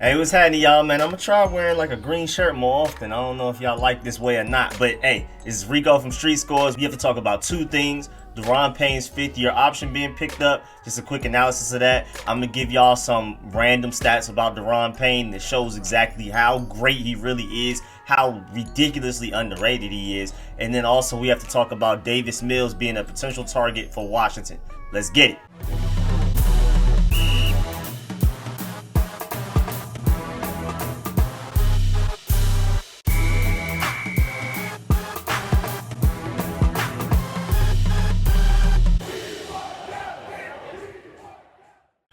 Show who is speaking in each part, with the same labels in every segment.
Speaker 1: Hey, what's happening, y'all, man? I'm gonna try wearing like a green shirt more often. I don't know if y'all like this way or not, but hey, it's Rico from Street Scores. We have to talk about two things. Daron Payne's fifth-year option being picked up. Just a quick analysis of that. I'm gonna give y'all some random stats about Daron Payne that shows exactly how great he really is, how ridiculously underrated he is, and then also we have to talk about Davis Mills being a potential target for Washington. Let's get it.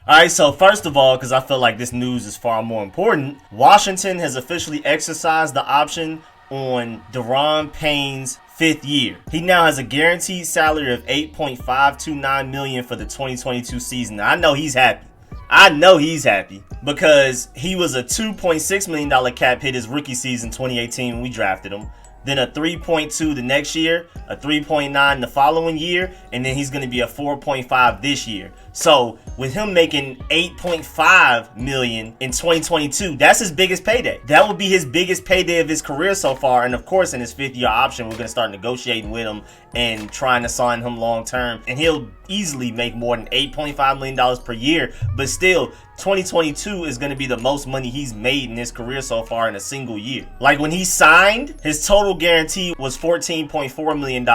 Speaker 1: Alright, so first of all, because I feel like this news is far more important, Washington has officially exercised the option on Daron Payne's fifth year. He now has a guaranteed salary of $8.529 million for the 2022 season. Now, I know he's happy because he was a $2.6 million cap hit his rookie season 2018 when we drafted him. Then a 3.2 the next year, a 3.9 the following year, and then he's going to be a 4.5 this year. So with him making $8.5 million in 2022, that's his biggest payday. That will be his biggest payday of his career so far. And of course, in his fifth-year option, we're going to start negotiating with him and trying to sign him long-term. And he'll easily make more than $8.5 million per year. But still, 2022 is going to be the most money he's made in his career so far in a single year. Like when he signed, his total guarantee was $14.4 million.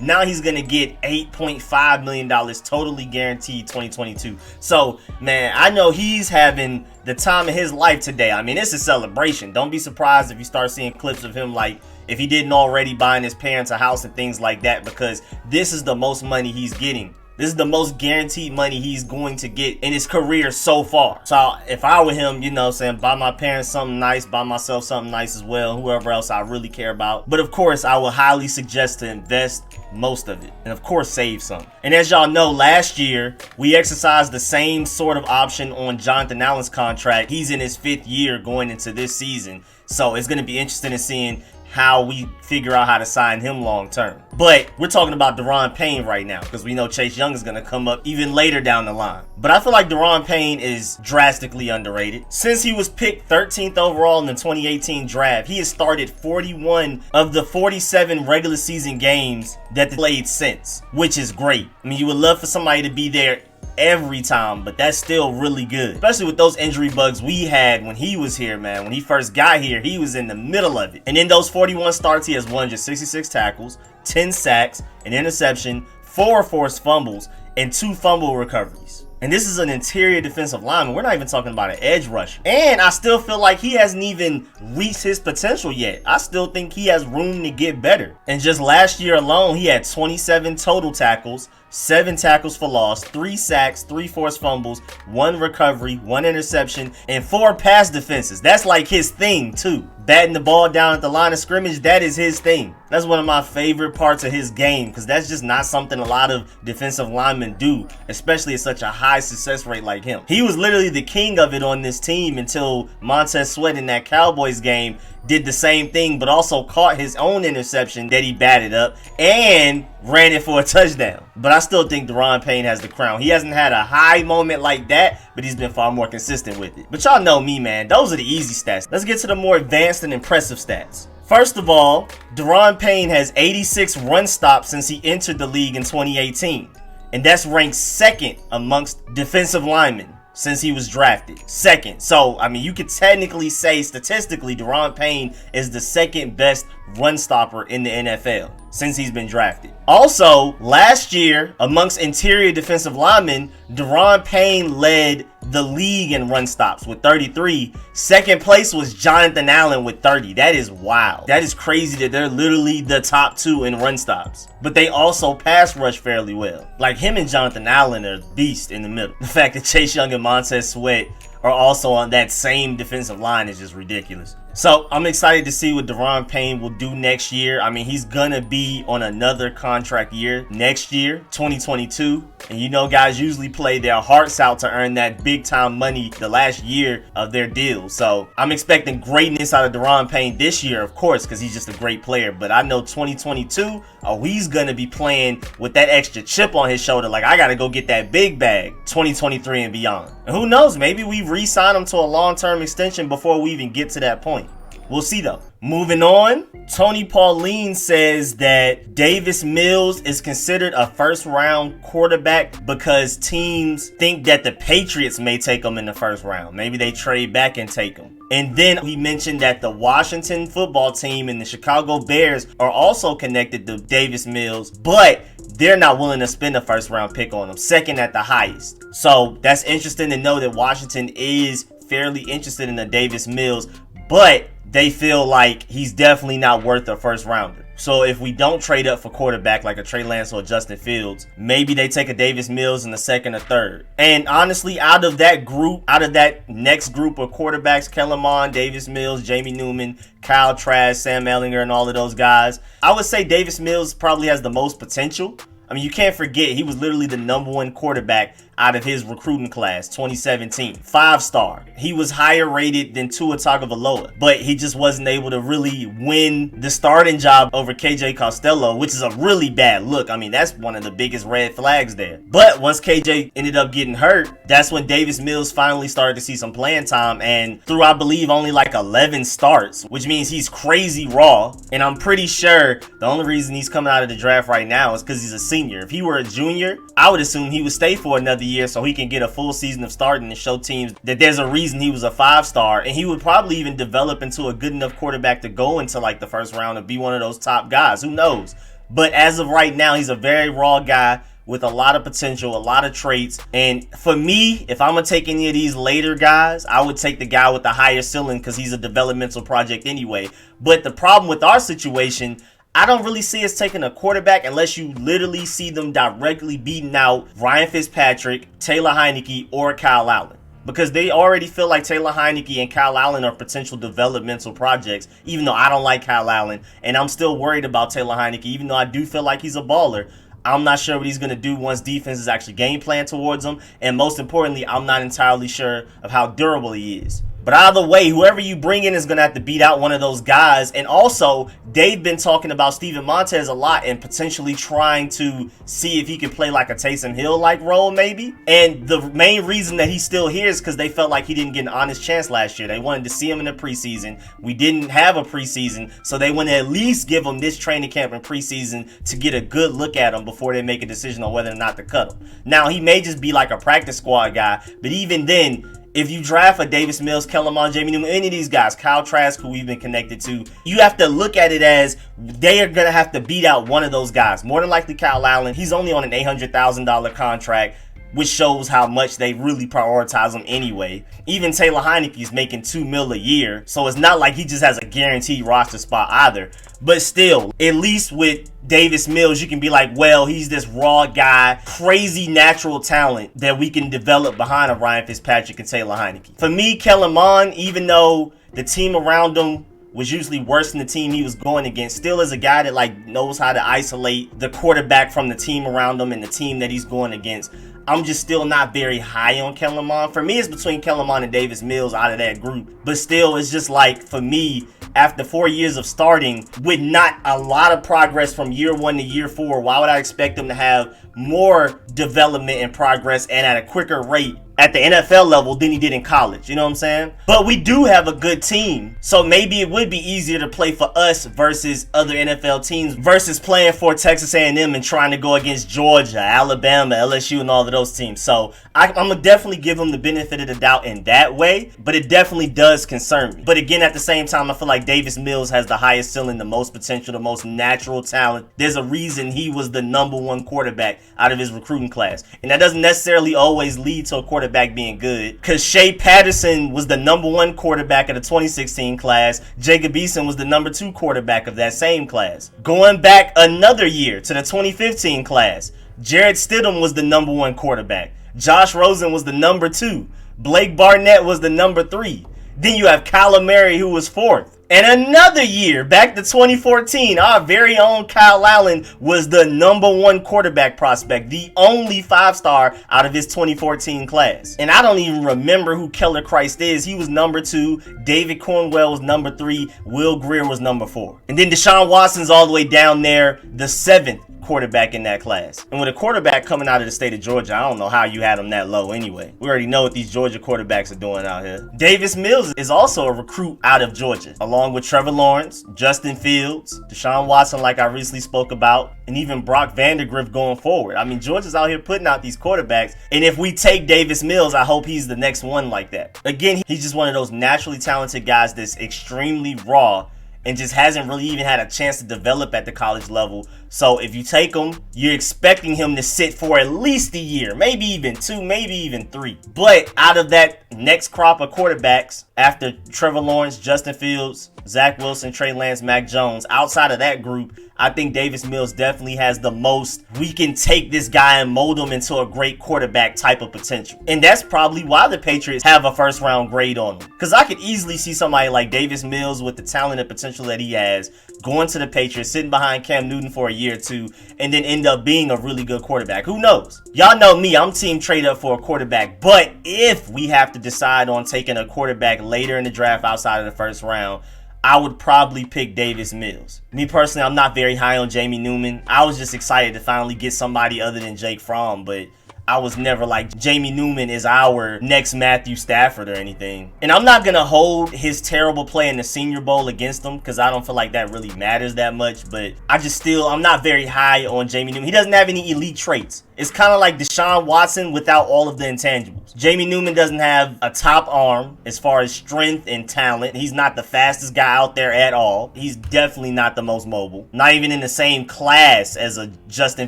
Speaker 1: Now he's going to get $8.5 million totally guaranteed 2022. So, man, I know he's having the time of his life today. I mean, it's a celebration. Don't be surprised if you start seeing clips of him, like, if he didn't already, buying his parents a house and things like that, because this is the most money he's getting. This is the most guaranteed money he's going to get in his career so far. So if I were him, you know, saying buy my parents something nice, buy myself something nice as well, whoever else I really care about. But of course, I would highly suggest to invest most of it and of course save some. And as y'all know, last year we exercised the same sort of option on Jonathan Allen's contract. He's in his fifth year going into this season. So it's going to be interesting in seeing how we figure out how to sign him long term. But we're talking about Daron Payne right now because we know Chase Young is going to come up even later down the line. But I feel like Daron Payne is drastically underrated. Since he was picked 13th overall in the 2018 draft, he has started 41 of the 47 regular season games that they played since, which is great. I mean, you would love for somebody to be there every time, but that's still really good, especially with those injury bugs we had when he was here, man. When he first got here, he was in the middle of it. And in those 41 starts, he has 166 tackles, 10 sacks, an interception, 4 forced fumbles, and 2 fumble recoveries. And this is an interior defensive lineman. We're not even talking about an edge rusher. And I still feel like he hasn't even reached his potential yet. I still think he has room to get better. And just last year alone, he had 27 total tackles, 7 tackles for loss, 3 sacks, 3 forced fumbles, 1 recovery, 1 interception, and 4 pass defenses. That's like his thing too. Batting the ball down at the line of scrimmage, that is his thing. That's one of my favorite parts of his game because that's just not something a lot of defensive linemen do, especially at such a high success rate like him. He was literally the king of it on this team until Montez Sweat in that Cowboys game did the same thing, but also caught his own interception that he batted up and ran it for a touchdown. But I still think Daron Payne has the crown. He hasn't had a high moment like that, but he's been far more consistent with it. But y'all know me, man. Those are the easy stats. Let's get to the more advanced and impressive stats. First of all, Daron Payne has 86 run stops since he entered the league in 2018. And that's ranked second amongst defensive linemen since he was drafted. Second. So, I mean, you could technically say statistically Daron Payne is the second best run stopper in the NFL since he's been drafted. Also, last year, amongst interior defensive linemen, Daron Payne led the league in run stops with 33. Second place was Jonathan Allen with 30. That is wild. That is crazy that they're literally the top 2 in run stops. But they also pass rush fairly well. Like him and Jonathan Allen are beasts in the middle. The fact that Chase Young and Montez Sweat are also on that same defensive line is just ridiculous. So I'm excited to see what Daron Payne will do next year. I mean, he's gonna be on another contract year next year, 2022. And you know, guys usually play their hearts out to earn that big time money the last year of their deal. So I'm expecting greatness out of Daron Payne this year, of course, because he's just a great player. But I know 2022, he's gonna be playing with that extra chip on his shoulder. Like, I gotta go get that big bag 2023 and beyond. And who knows, maybe we re-sign him to a long-term extension before we even get to that point. We'll see though. Moving on, Tony Pauline says that Davis Mills is considered a first-round quarterback because teams think that the Patriots may take him in the first round. Maybe they trade back and take him. And then he mentioned that the Washington football team and the Chicago Bears are also connected to Davis Mills, but they're not willing to spend a first-round pick on him, second at the highest. So that's interesting to know that Washington is fairly interested in the Davis Mills, but they feel like he's definitely not worth a first rounder. So if we don't trade up for quarterback like a Trey Lance or Justin Fields, maybe they take a Davis Mills in the second or third. And honestly, out of that next group of quarterbacks, Kellen Mond, Davis Mills, Jamie Newman, Kyle Trask, Sam Ehlinger, and all of those guys, I would say Davis Mills probably has the most potential. I mean, you can't forget, he was literally the number one quarterback out of his recruiting class, 2017. 5-star. He was higher rated than Tua Tagovailoa, but he just wasn't able to really win the starting job over KJ Costello, which is a really bad look. I mean, that's one of the biggest red flags there. But once KJ ended up getting hurt, that's when Davis Mills finally started to see some playing time, and through, I believe, only like 11 starts, which means he's crazy raw. And I'm pretty sure the only reason he's coming out of the draft right now is because he's a senior. If he were a junior, I would assume he would stay for another year so he can get a full season of starting and show teams that there's a reason he was a 5-star, and he would probably even develop into a good enough quarterback to go into like the first round and be one of those top guys. Who knows? But as of right now, he's a very raw guy with a lot of potential, a lot of traits. And for me, if I'm gonna take any of these later guys, I would take the guy with the higher ceiling because he's a developmental project anyway. But the problem with our situation, I don't really see us taking a quarterback unless you literally see them directly beating out Ryan Fitzpatrick, Taylor Heinicke, or Kyle Allen. Because they already feel like Taylor Heinicke and Kyle Allen are potential developmental projects, even though I don't like Kyle Allen. And I'm still worried about Taylor Heinicke, even though I do feel like he's a baller. I'm not sure what he's going to do once defense is actually game plan towards him. And most importantly, I'm not entirely sure of how durable he is. But either way, whoever you bring in is going to have to beat out one of those guys. And also, they've been talking about Steven Montez a lot and potentially trying to see if he can play like a Taysom Hill-like role, maybe. And the main reason that he's still here is because they felt like he didn't get an honest chance last year. They wanted to see him in the preseason. We didn't have a preseason, so they want to at least give him this training camp and preseason to get a good look at him before they make a decision on whether or not to cut him. Now, he may just be like a practice squad guy, but even then, if you draft a Davis Mills, Kellen Mond, Jamie Newman, any of these guys, Kyle Trask, who we've been connected to, you have to look at it as they are going to have to beat out one of those guys. More than likely Kyle Allen. He's only on an $800,000 contract, which shows how much they really prioritize him anyway. Even Taylor Heinicke is making $2 million a year, so it's not like he just has a guaranteed roster spot either. But still, at least with Davis Mills, you can be like, well, he's this raw guy, crazy natural talent that we can develop behind a Ryan Fitzpatrick and Taylor Heinicke. For me, Kellen Mond, even though the team around him was usually worse than the team he was going against, still is a guy that like knows how to isolate the quarterback from the team around him and the team that he's going against. I'm just still not very high on Kellen Mond. For me, it's between Kellen Mond and Davis Mills out of that group. But still, it's just like, for me, after 4 years of starting with not a lot of progress from year 1 to year 4, why would I expect him to have more development and progress and at a quicker rate at the NFL level than he did in college? You know what I'm saying? But we do have a good team, so maybe it would be easier to play for us versus other NFL teams versus playing for Texas A&M and trying to go against Georgia, Alabama, LSU, and all of those teams. So I'm going to definitely give him the benefit of the doubt in that way, but it definitely does concern me. But again, at the same time, I feel like Davis Mills has the highest ceiling, the most potential, the most natural talent. There's a reason he was the #1 quarterback out of his recruiting class, and that doesn't necessarily always lead to a quarterback being good, because Shea Patterson was the #1 quarterback of the 2016 class. Jacob Eason was the #2 quarterback of that same class. Going back another year to the 2015 class, Jarrett Stidham was the #1 quarterback. Josh Rosen was the #2. Blake Barnett was the #3. Then you have Kyler Murray, who was 4th. And another year, back to 2014, our very own Kyle Allen was the #1 quarterback prospect, the only 5-star out of his 2014 class. And I don't even remember who Keller Christ is. He was #2, David Cornwell was #3, Will Greer was #4. And then Deshaun Watson's all the way down there, the 7th quarterback in that class. And with a quarterback coming out of the state of Georgia, I don't know how you had him that low anyway. We already know what these Georgia quarterbacks are doing out here. Davis Mills is also a recruit out of Georgia, along with Trevor Lawrence, Justin Fields, Deshaun Watson, like I recently spoke about, and even Brock Vandagriff going forward. I mean, Georgia's out here putting out these quarterbacks, and if we take Davis Mills, I hope he's the next one like that. Again, he's just one of those naturally talented guys that's extremely raw and just hasn't really even had a chance to develop at the college level. So if you take him, you're expecting him to sit for at least a year, maybe even 2, maybe even 3. But out of that next crop of quarterbacks, after Trevor Lawrence, Justin Fields, Zach Wilson, Trey Lance, Mac Jones, outside of that group, I think Davis Mills definitely has the most, we can take this guy and mold him into a great quarterback type of potential. And that's probably why the Patriots have a 1st-round grade on him. Because I could easily see somebody like Davis Mills with the talent and potential that he has going to the Patriots, sitting behind Cam Newton for a year or 2, and then end up being a really good quarterback. Who knows? Y'all know me, I'm team trade up for a quarterback. But if we have to decide on taking a quarterback later in the draft outside of the 1st round, I would probably pick Davis Mills. Me personally, I'm not very high on Jamie Newman. I was just excited to finally get somebody other than Jake Fromm, but I was never like, Jamie Newman is our next Matthew Stafford or anything. And I'm not going to hold his terrible play in the Senior Bowl against him because I don't feel like that really matters that much. But I'm not very high on Jamie Newman. He doesn't have any elite traits. It's kind of like Deshaun Watson without all of the intangibles. Jamie Newman doesn't have a top arm as far as strength and talent. He's not the fastest guy out there at all. He's definitely not the most mobile. Not even in the same class as a Justin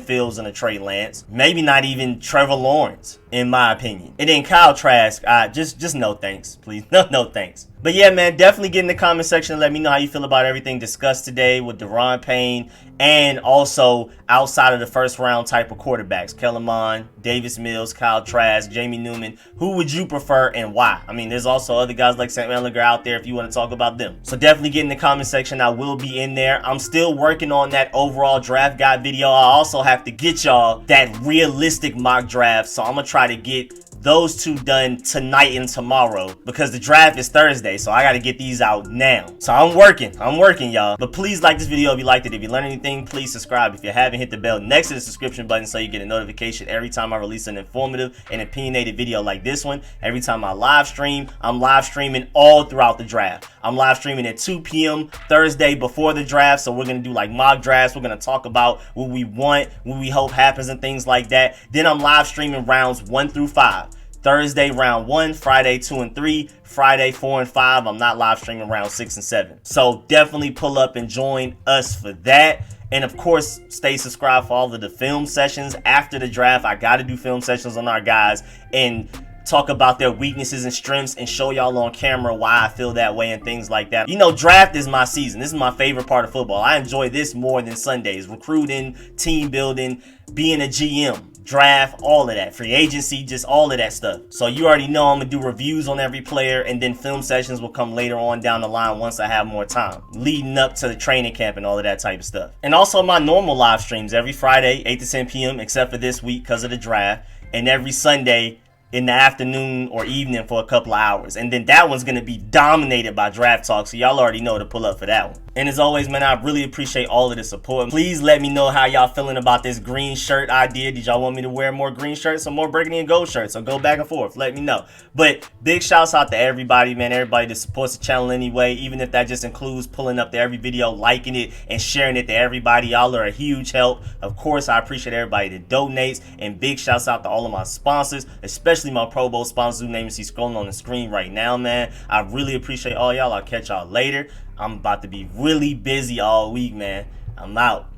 Speaker 1: Fields and a Trey Lance. Maybe not even Trevor Lawrence, in my opinion. And then Kyle Trask, just no thanks, please. No thanks. But yeah, man, definitely get in the comment section and let me know how you feel about everything discussed today with Daron Payne and also outside of the 1st-round type of quarterbacks. Kellen Mond, Davis Mills, Kyle Trask, Jamie Newman. Who would you prefer and why? I mean, there's also other guys like Sam Ehlinger out there if you want to talk about them. So definitely get in the comment section. I will be in there. I'm still working on that overall draft guide video. I also have to get y'all that realistic mock draft. So I'm going to try to get those 2 done tonight and tomorrow because the draft is Thursday, so I got to get these out now. So I'm working, y'all. But please like this video if you liked it. If you learned anything, please subscribe. If you haven't, hit the bell next to the subscription button so you get a notification every time I release an informative and opinionated video like this one. Every time I live stream, I'm live streaming all throughout the draft. I'm live streaming at 2 p.m. Thursday before the draft, so we're going to do like mock drafts. We're going to talk about what we want, what we hope happens, and things like that. Then I'm live streaming rounds 1 through 5. Thursday round 1, Friday 2 and 3, Friday 4 and 5. I'm not live streaming round 6 and 7. So definitely pull up and join us for that. And of course, stay subscribed for all of the film sessions after the draft. I got to do film sessions on our guys and talk about their weaknesses and strengths and show y'all on camera why I feel that way and things like that. You know, draft is my season. This is my favorite part of football. I enjoy this more than Sundays. Recruiting, team building, being a GM. Draft, all of that, free agency, just all of that stuff. So you already know I'm gonna do reviews on every player, and then film sessions will come later on down the line once I have more time, leading up to the training camp and all of that type of stuff. And also my normal live streams every Friday 8 to 10 p.m. except for this week because of the draft, and every Sunday in the afternoon or evening for a couple of hours. And then that one's gonna be dominated by draft talk, so y'all already know to pull up for that one. And as always, man, I really appreciate all of the support. Please let me know how y'all feeling about this green shirt idea. Did y'all want me to wear more green shirts or more burgundy and gold shirts? So go back and forth, let me know. But big shouts out to everybody, man, everybody that supports the channel anyway, even if that just includes pulling up to every video, liking it, and sharing it to everybody. Y'all are a huge help. Of course, I appreciate everybody that donates, and big shouts out to all of my sponsors, especially my Pro Bowl sponsors whose names you see scrolling on the screen right now, man. I really appreciate all y'all. I'll catch y'all later. I'm about to be really busy all week, man. I'm out.